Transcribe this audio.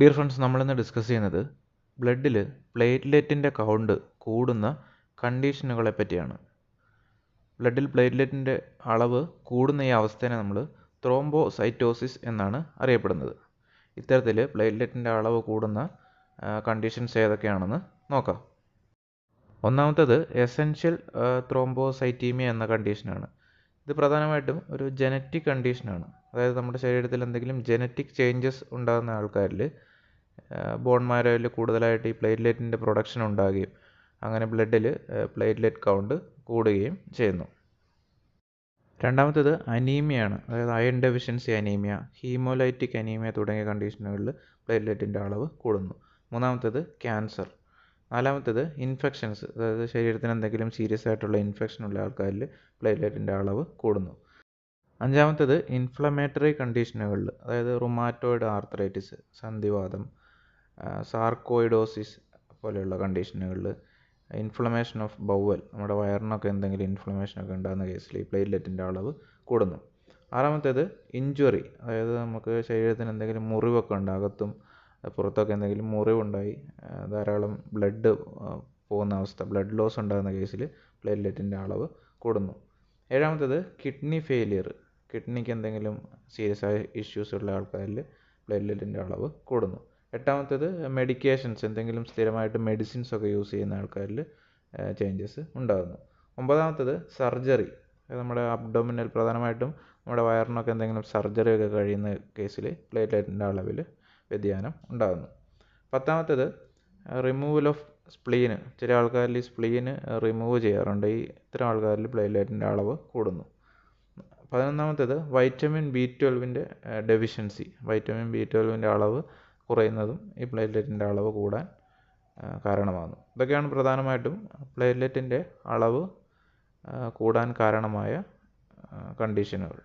Dear friends, നമ്മളിന്ന് discuss ചെയ്യുന്നത് ബ്ലഡിൽ പ്ലേറ്റ്ലെറ്റിൻ്റെ കൗണ്ട് കൂടുന്ന കണ്ടീഷനുകളെ പറ്റിയാണ്. ബ്ലഡിൽ പ്ലേറ്റ്ലെറ്റിൻ്റെ അളവ് കൂടുന്ന ഈ അവസ്ഥയെ നമ്മൾ ത്രോംബോസൈറ്റോസിസ് എന്നാണ് അറിയപ്പെടുന്നത്. ഇത്തരത്തിൽ പ്ലേറ്റ്ലെറ്റിൻ്റെ അളവ് കൂടുന്ന കണ്ടീഷൻസ് ഏതൊക്കെയാണെന്ന് നോക്കാം. ഒന്നാമത്തേത് എസെൻഷ്യൽ ത്രോംബോസൈറ്റീമിയ എന്ന കണ്ടീഷനാണ്. ഇത് പ്രധാനമായിട്ടും ഒരു ജനറ്റിക് കണ്ടീഷനാണ്. അതായത് നമ്മുടെ ശരീരത്തിൽ എന്തെങ്കിലും ജനറ്റിക് ചേഞ്ചസ് ഉണ്ടാകുന്ന ആൾക്കാരിൽ ബോൺ മാരോയിൽ കൂടുതലായിട്ട് ഈ പ്ലേറ്റ്ലെറ്റിൻ്റെ പ്രൊഡക്ഷൻ ഉണ്ടാകുകയും അങ്ങനെ ബ്ലഡിൽ പ്ലേറ്റ്ലെറ്റ് കൗണ്ട് കൂടുകയും ചെയ്യുന്നു. രണ്ടാമത്തേത് അനീമിയാണ്. അതായത് iron deficiency anaemia, haemolytic anaemia തുടങ്ങിയ കണ്ടീഷനുകളിൽ പ്ലേറ്റ്ലെറ്റിൻ്റെ അളവ് കൂടുന്നു. മൂന്നാമത്തേത് ക്യാൻസർ. നാലാമത്തേത് ഇൻഫെക്ഷൻസ്, അതായത് ശരീരത്തിന് എന്തെങ്കിലും സീരിയസ് ആയിട്ടുള്ള ഇൻഫെക്ഷൻ ഉള്ള ആൾക്കാരിൽ പ്ലേറ്റ്ലെറ്റിൻ്റെ അളവ് കൂടുന്നു. അഞ്ചാമത്തേത് ഇൻഫ്ലമേറ്ററി കണ്ടീഷനുകളിൽ, അതായത് റുമാറ്റോയിഡ് ആർത്രൈറ്റിസ്, സന്ധിവാതം, സാർക്കോയിഡോസിസ് പോലെയുള്ള കണ്ടീഷനുകളിൽ, ഇൻഫ്ലമേഷൻ ഓഫ് ബൗവൽ, നമ്മുടെ വയറിനൊക്കെ എന്തെങ്കിലും ഇൻഫ്ലമേഷനൊക്കെ ഉണ്ടാകുന്ന കേസിൽ ഈ പ്ലേറ്റ്ലെറ്റിൻ്റെ അളവ് കൂടുന്നു. ആറാമത്തേത് ഇഞ്ചുറി, അതായത് നമുക്ക് ശരീരത്തിന് എന്തെങ്കിലും മുറിവൊക്കെ ഉണ്ട്, അകത്തും പുറത്തൊക്കെ എന്തെങ്കിലും മുറിവുണ്ടായി ധാരാളം ബ്ലഡ് പോകുന്ന അവസ്ഥ, ബ്ലഡ് ലോസ് ഉണ്ടാകുന്ന കേസിൽ പ്ലേറ്റ്ലെറ്റിൻ്റെ അളവ് കൂടുന്നു. ഏഴാമത്തേത് കിഡ്നി ഫെയിലിയർ, കിഡ്നിക്ക് എന്തെങ്കിലും സീരിയസ് ആയ ഇഷ്യൂസ് ഉള്ള ആൾക്കാരിൽ പ്ലേറ്റ്ലെറ്റിൻ്റെ അളവ് കൂടുന്നു. എട്ടാമത്തേത് മെഡിക്കേഷൻസ്, എന്തെങ്കിലും സ്ഥിരമായിട്ട് മെഡിസിൻസ് ഒക്കെ യൂസ് ചെയ്യുന്ന ആൾക്കാരിൽ ചേഞ്ചസ് ഉണ്ടാകുന്നു. ഒമ്പതാമത്തേത് സർജറി, നമ്മുടെ അബ്ഡോമിനൽ, പ്രധാനമായിട്ടും നമ്മുടെ വയറിനൊക്കെ എന്തെങ്കിലും സർജറി ഒക്കെ കഴിയുന്ന കേസിൽ പ്ലേറ്റ്ലെറ്റിൻ്റെ അളവിൽ വ്യതിയാനം ഉണ്ടാകുന്നു. പത്താമത്തേത് റിമൂവൽ ഓഫ് സ്പ്ലീന്, ചില ആൾക്കാരിൽ ഈ സ്പ്ലീന് റിമൂവ് ചെയ്യാറുണ്ട്, ഇത്തരം ആൾക്കാരിൽ പ്ലേറ്റ്ലെറ്റിൻ്റെ അളവ് കൂടുന്നു. 11ാമത്തേത് vitamin B12 deficiency, vitamin B12 അളവ് കുറയുന്നതും ഈ പ്ലേറ്റ്ലെറ്റിൻ്റെ അളവ് കൂടാൻ കാരണമാകുന്നു. ഇതൊക്കെയാണ് പ്രധാനമായിട്ടും പ്ലേറ്റ്ലെറ്റിൻ്റെ അളവ് കൂടാൻ കാരണമായ കണ്ടീഷനുകൾ.